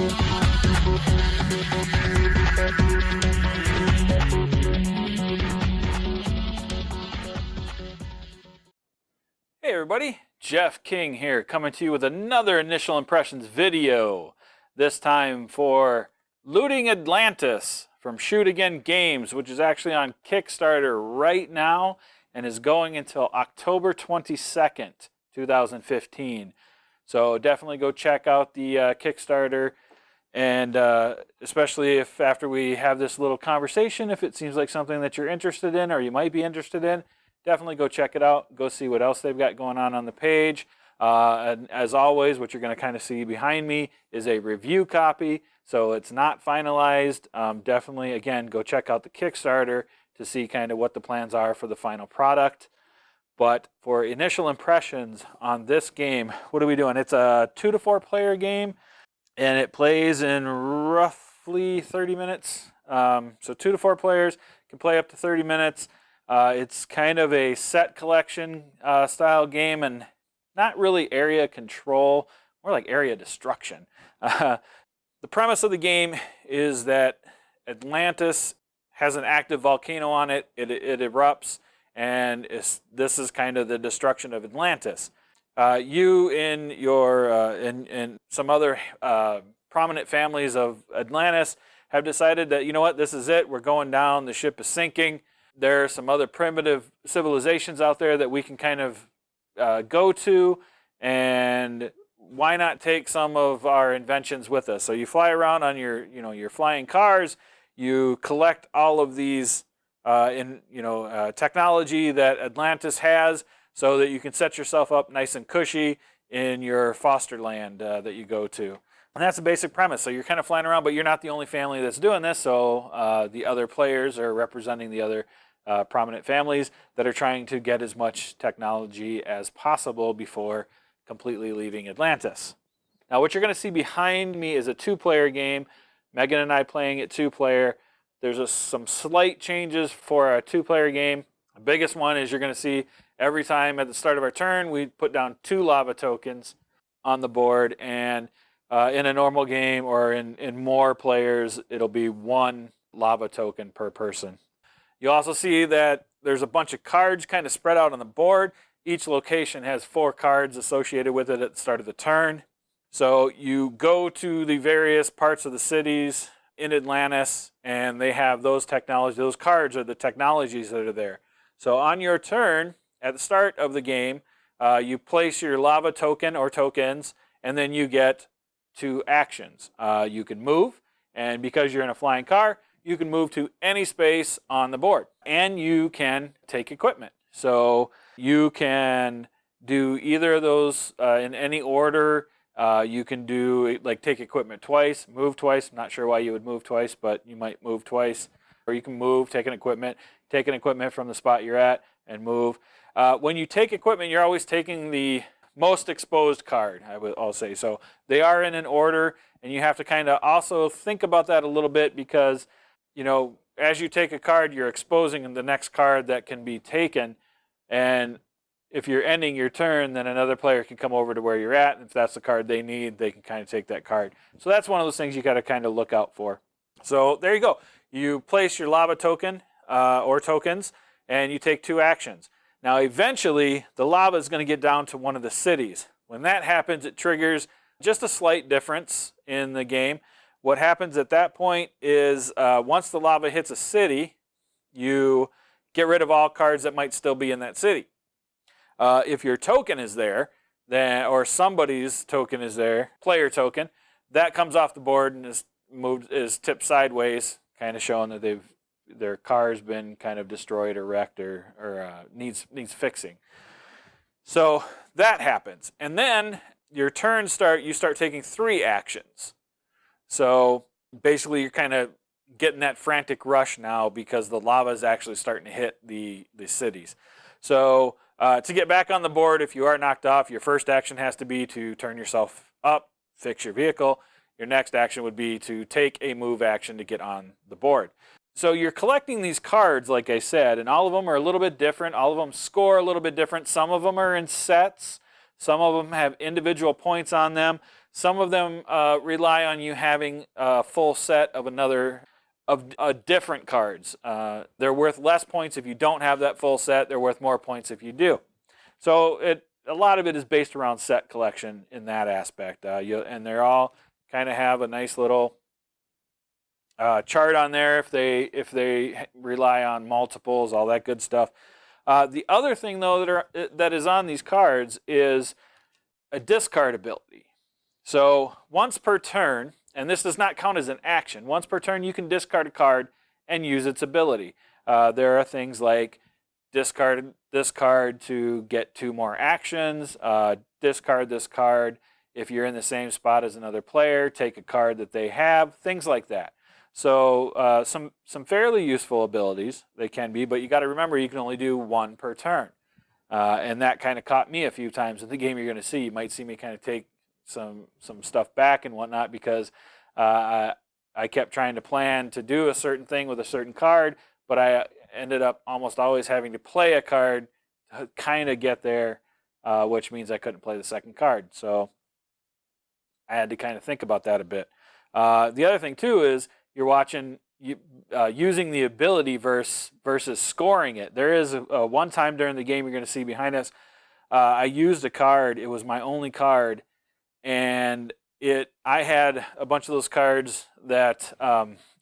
Hey everybody, Jeff King here, coming to you with another Initial Impressions video. This time for Looting Atlantis from Shoot Again Games, which is actually on Kickstarter right now and is going until October 22nd, 2015. So definitely go check out the Kickstarter, and especially if after we have this little conversation, if it seems like something that you're interested in or you might be interested in, definitely go check it out. Go see what else they've got going on the page. And as always, what you're going to kind of see behind me is a review copy. So it's not finalized. Definitely, again, go check out the Kickstarter to see kind of what the plans are for the final product. But for initial impressions on this game, what are we doing? It's a 2 to 4 player game, and it plays in roughly 30 minutes. So 2 to 4 players can play up to 30 minutes. It's kind of a set collection style game, and not really area control, more like area destruction. The premise of the game is that Atlantis has an active volcano on it. It erupts, and this is kind of the destruction of Atlantis. You and your and some other prominent families of Atlantis have decided that, you know what, this is it. We're going down. The ship is sinking. There are some other primitive civilizations out there that we can kind of go to, and why not take some of our inventions with us? So you fly around on your flying cars. You collect all of these technology that Atlantis has, so that you can set yourself up nice and cushy in your foster land that you go to. And that's the basic premise. So you're kind of flying around, but you're not the only family that's doing this. So the other players are representing the other prominent families that are trying to get as much technology as possible before completely leaving Atlantis. Now, what you're going to see behind me is a 2-player game. Megan and I playing it 2-player. There's some slight changes for a 2-player game. The biggest one is you're going to see every time at the start of our turn, we put down 2 lava tokens on the board, and in a normal game or in more players, it'll be 1 lava token per person. You also see that there's a bunch of cards kind of spread out on the board. Each location has 4 cards associated with it at the start of the turn. So you go to the various parts of the cities in Atlantis, and they have those technologies. Those cards are the technologies that are there. So on your turn, at the start of the game, you place your lava token or tokens, and then you get 2 actions. You can move, and because you're in a flying car, you can move to any space on the board, and you can take equipment. So you can do either of those in any order. You can do, like, take equipment twice, move twice. I'm not sure why you would move twice, but you might move twice. Or you can move, take an equipment from the spot you're at, and move. When you take equipment, you're always taking the most exposed card, I'll say. So they are in an order, and you have to kind of also think about that a little bit, because as you take a card, you're exposing the next card that can be taken. And if you're ending your turn, then another player can come over to where you're at. And if that's the card they need, they can kind of take that card. So that's one of those things you got to kind of look out for. So there you go. You place your lava token or tokens, and you take 2 actions. Now, eventually, the lava is going to get down to one of the cities. When that happens, it triggers just a slight difference in the game. What happens at that point is once the lava hits a city, you get rid of all cards that might still be in that city. If your token is there, or somebody's token is there, player token, that comes off the board and is tipped sideways, kind of showing that their car's been kind of destroyed or wrecked or needs fixing. So that happens, and then your turn you start taking 3 actions. So basically, you're kind of getting that frantic rush now because the lava is actually starting to hit the cities. So to get back on the board, if you are knocked off, your first action has to be to turn yourself up, fix your vehicle. Your next action would be to take a move action to get on the board. So you're collecting these cards, like I said, and all of them are a little bit different. All of them score a little bit different. Some of them are in sets. Some of them have individual points on them. Some of them rely on you having a full set of different cards. They're worth less points if you don't have that full set. They're worth more points if you do. So a lot of it is based around set collection in that aspect. And they're all kind of have a nice little chart on there if they rely on multiples, all that good stuff. The other thing though that is on these cards is a discard ability. So once per turn, and this does not count as an action, once per turn you can discard a card and use its ability. There are things like discard this card to get 2 more actions, discard this card if you're in the same spot as another player, take a card that they have, things like that. So some fairly useful abilities they can be, but you got to remember you can only do 1 per turn. And that kind of caught me a few times in the game you're going to see. You might see me kind of take some stuff back and whatnot because I kept trying to plan to do a certain thing with a certain card, but I ended up almost always having to play a card to kind of get there, which means I couldn't play the second card. So I had to kind of think about that a bit. The other thing too is you're watching using the ability versus scoring it. There is one time during the game you're going to see behind us, I used a card. It was my only card, and I had a bunch of those cards that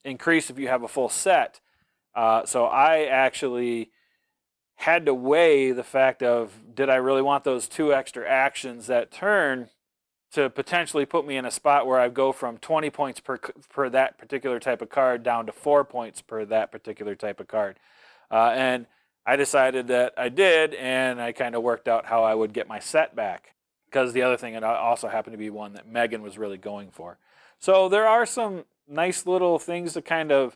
increase if you have a full set. So I actually had to weigh the fact of, did I really want those 2 extra actions that turn to potentially put me in a spot where I go from 20 points per that particular type of card down to 4 points per that particular type of card. And I decided that I did, and I kind of worked out how I would get my set back, because the other thing, it also happened to be one that Megan was really going for. So there are some nice little things that kind of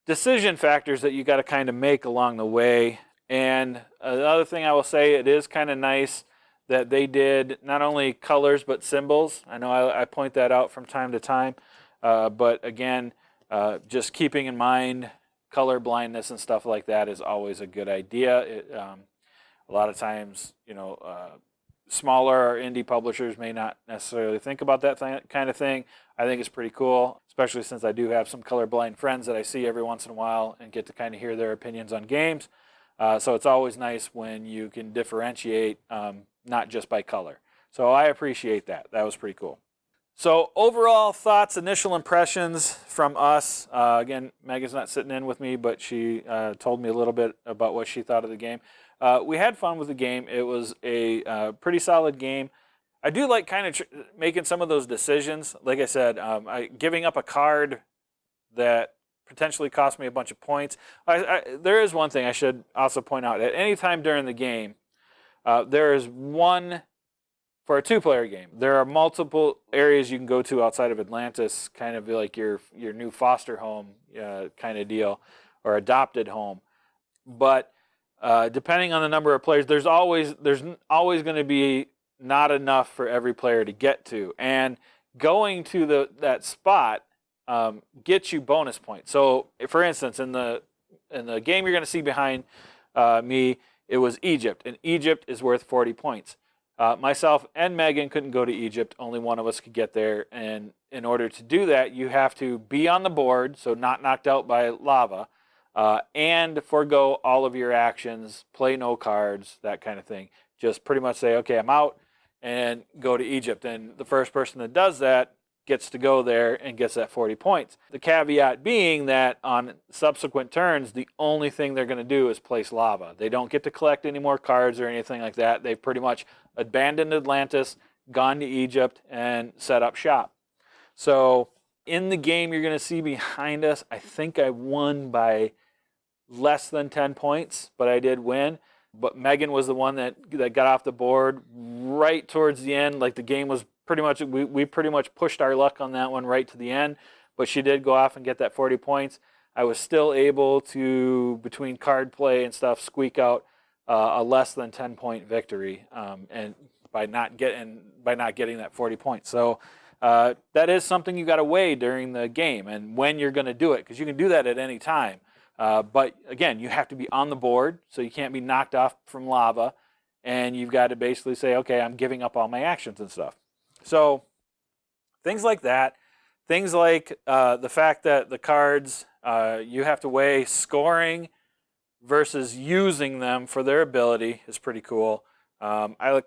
decision factors that you got to kind of make along the way. And another thing I will say, it is kind of nice that they did not only colors but symbols. I know I point that out from time to time, but again, just keeping in mind color blindness and stuff like that is always a good idea. A lot of times, smaller or indie publishers may not necessarily think about that kind of thing. I think it's pretty cool, especially since I do have some colorblind friends that I see every once in a while and get to kind of hear their opinions on games. So it's always nice when you can differentiate, not just by color. So I appreciate that. That was pretty cool. So overall thoughts, initial impressions from us. Again, Megan's not sitting in with me, but she told me a little bit about what she thought of the game. We had fun with the game. It was a pretty solid game. I do like kind of making some of those decisions. Like I said, giving up a card that potentially cost me a bunch of points. There is one thing I should also point out. At any time during the game, there is one, for a 2-player game, there are multiple areas you can go to outside of Atlantis, kind of like your new foster home kind of deal, or adopted home. But depending on the number of players, there's always going to be not enough for every player to get to, and going to that spot gets you bonus points. So, for instance, in the game you're going to see behind me, it was Egypt, and Egypt is worth 40 points. Myself and Megan couldn't go to Egypt. Only one of us could get there, and in order to do that, you have to be on the board, so not knocked out by lava, and forego all of your actions, play no cards, that kind of thing. Just pretty much say, okay, I'm out, and go to Egypt. And the first person that does that gets to go there and gets that 40 points. The caveat being that on subsequent turns, the only thing they're going to do is place lava. They don't get to collect any more cards or anything like that. They've pretty much abandoned Atlantis, gone to Egypt, and set up shop. So in the game you're going to see behind us, I think I won by less than 10 points, but I did win. But Megan was the one that got off the board right towards the end. Like, the game was pretty much, we pretty much pushed our luck on that one right to the end, but she did go off and get that 40 points. I was still able to, between card play and stuff, squeak out a less than 10-point victory, and by not getting that 40 points. So that is something you got to weigh during the game and when you're going to do it, because you can do that at any time. But again, you have to be on the board, so you can't be knocked off from lava, and you've got to basically say, okay, I'm giving up all my actions and stuff. So Things like that. Things like the fact that the cards, you have to weigh scoring versus using them for their ability is pretty cool. I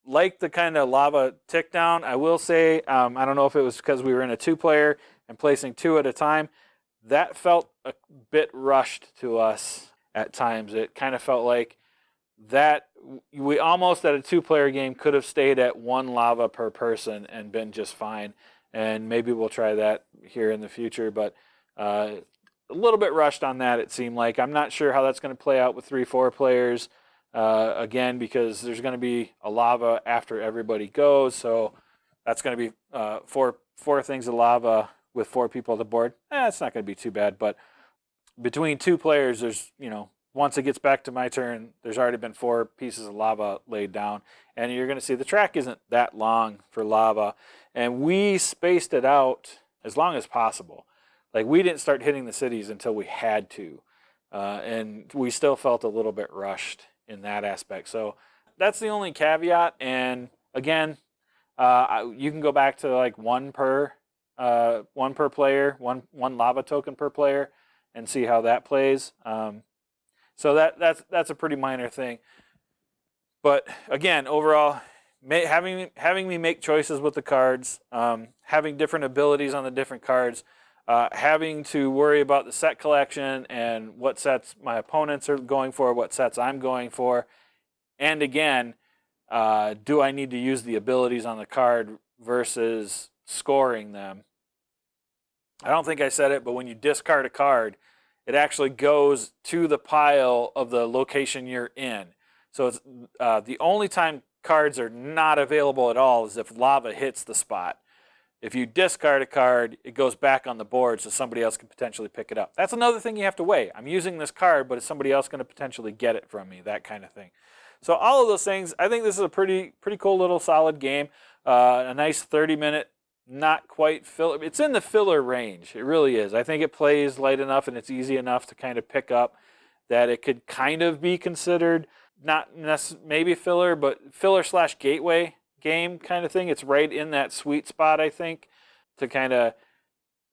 like the kind of lava tick down. I will say, I don't know if it was because we were in a 2-player and placing 2 at a time. That felt a bit rushed to us at times. It kind of felt like that we almost at a 2-player game could have stayed at 1 lava per person and been just fine. And maybe we'll try that here in the future, but a little bit rushed on that, it seemed like. I'm not sure how that's going to play out with 3-4 players, again, because there's going to be a lava after everybody goes, so that's going to be four things of lava with 4 people at the board. It's not going to be too bad, but between 2 players, there's, once it gets back to my turn, there's already been 4 pieces of lava laid down. And you're going to see the track isn't that long for lava. And we spaced it out as long as possible. Like, we didn't start hitting the cities until we had to. And we still felt a little bit rushed in that aspect. So that's the only caveat. And again, you can go back to like one per player, one lava token per player, and see how that plays. So that's a pretty minor thing. But again, overall, having me make choices with the cards, having different abilities on the different cards, having to worry about the set collection and what sets my opponents are going for, what sets I'm going for, and again, do I need to use the abilities on the card versus scoring them? I don't think I said it, but when you discard a card, it actually goes to the pile of the location you're in. So it's the only time cards are not available at all is if lava hits the spot. If you discard a card, it goes back on the board so somebody else can potentially pick it up. That's another thing you have to weigh. I'm using this card, but is somebody else going to potentially get it from me? That kind of thing. So all of those things, I think this is a pretty cool little solid game. A nice 30-minute, not quite filler. It's in the filler range. It really is. I think it plays light enough and it's easy enough to kind of pick up that it could kind of be considered not maybe filler, but filler/gateway game kind of thing. It's right in that sweet spot, I think, to kind of,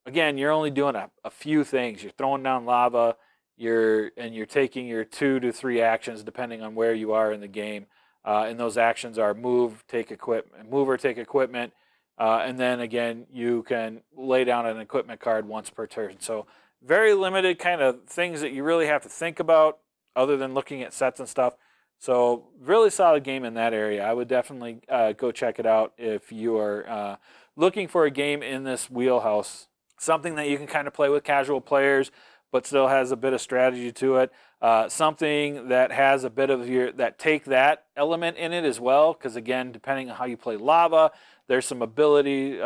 again, you're only doing a few things. You're throwing down lava, you're taking your 2 to 3 actions depending on where you are in the game. And those actions are move or take equipment, and then again, you can lay down an equipment card once per turn. So very limited kind of things that you really have to think about other than looking at sets and stuff. So really solid game in that area. I would definitely go check it out if you are looking for a game in this wheelhouse. Something that you can kind of play with casual players, but still has a bit of strategy to it. Something that has a bit of that take that element in it as well, because again, depending on how you play lava, there's some ability,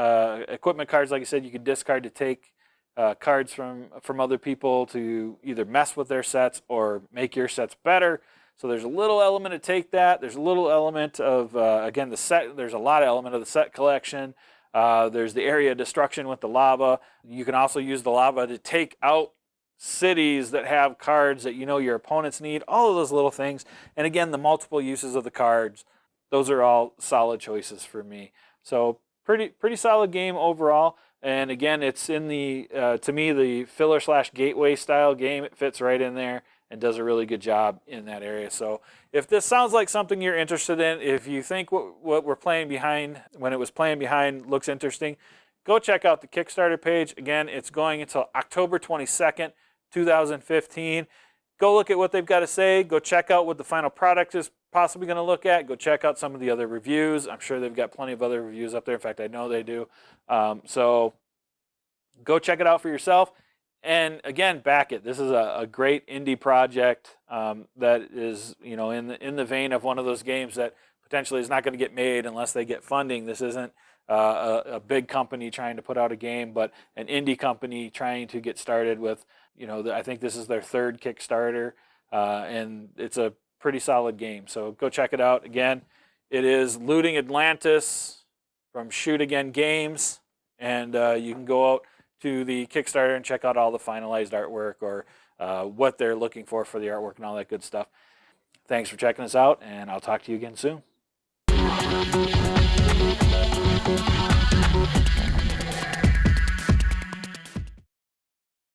equipment cards, like I said, you can discard to take cards from other people to either mess with their sets or make your sets better. So there's a little element to take that. There's a little element of, again, the set. There's a lot of element of the set collection. There's the area of destruction with the lava. You can also use the lava to take out cities that have cards that you know your opponents need. All of those little things. And again, the multiple uses of the cards. Those are all solid choices for me. So pretty solid game overall. And again, it's in the, to me, the filler/gateway style game. It fits right in there and does a really good job in that area. So if this sounds like something you're interested in, if you think what we're playing behind, when it was playing behind, looks interesting, go check out the Kickstarter page. Again, it's going until October 22nd, 2015. Go look at what they've got to say. Go check out what the final product is possibly going to look at. Go check out some of the other reviews. I'm sure they've got plenty of other reviews up there. In fact, I know they do. So go check it out for yourself. And again, back it. This is a great indie project that is, in the vein of one of those games that potentially is not going to get made unless they get funding. This isn't a big company trying to put out a game, but an indie company trying to get started with, I think this is their 3rd Kickstarter, and it's a pretty solid game. So go check it out. Again, it is Looting Atlantis from Shoot Again Games, and you can go out to the Kickstarter and check out all the finalized artwork or what they're looking for the artwork and all that good stuff. Thanks for checking us out, and I'll talk to you again soon.